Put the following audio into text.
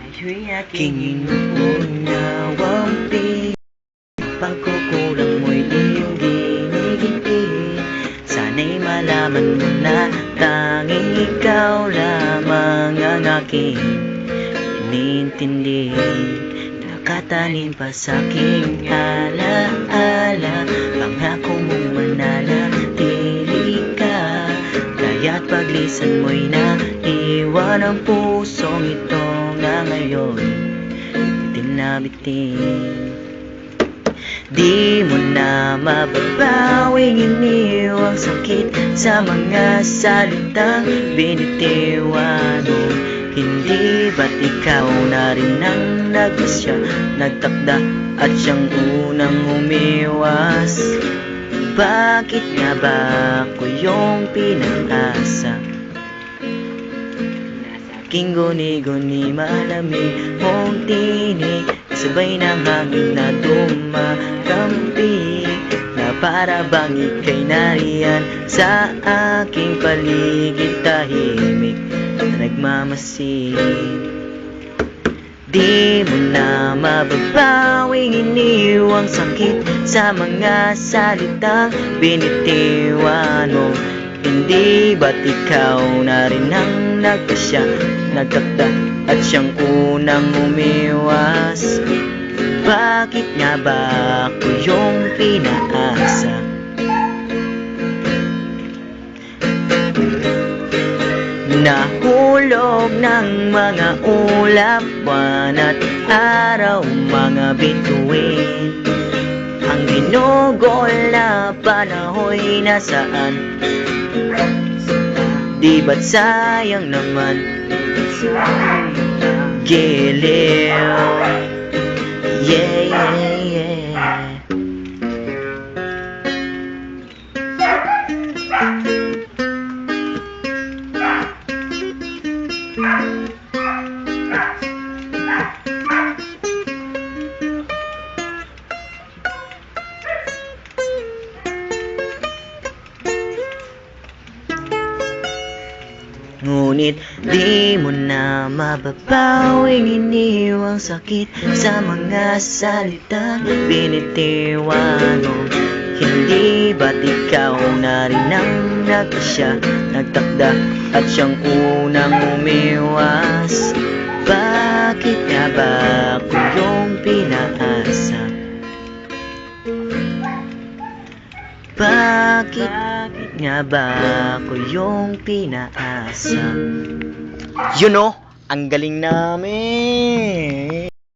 Ngayon'y aking inuunawang pagkukulang mo'y iyong ginigit. Sana'y malaman mo na tanging ikaw lamang ang aking iniintindi. Nakatanim pa sa'king alaala, pangako mong mananatili ka. Kaya't paglisan mo'y naiwan ang pusong ito na ngayon bitin na bitin. Di mo na mababawing iniwang sakit sa mga salitang binitiwan mo. Hindi ba't ikaw na rin ang nagpasya, nagtakda at siyang unang umiwas? Bakit nga ba ako yung pinag-asa? Aking guni-guni malamig mong tinig, sabay ng hangin na dumakampi, na para bang ika'y nariyan sa aking paligid, tahimik na nagmamasid. Di mo na mababawing iniwang sakit sa mga salitang binitiwan mo. Hindi ba't ikaw na rin ang nagpasya, nagtakda at siyang unang umiwas? Bakit nga ba ako yung pinaasa? Nahulog ng mga ulap, buwan at araw, mga bituin. Ang ginugol na panahoy nasaan? Di ba't sayang naman? Giliw. Yeah, yeah, yeah. Ngunit di mo na mababawing iniwang sakit sa mga salitang binitiwan mo. Hindi ba't ikaw na rin ang nagpasya, nagtakda at siyang unang umiwas? Bakit nga ba ako yung pinaasa? Bakit nga ba ako yung pinaasa? You know, ang galing namin!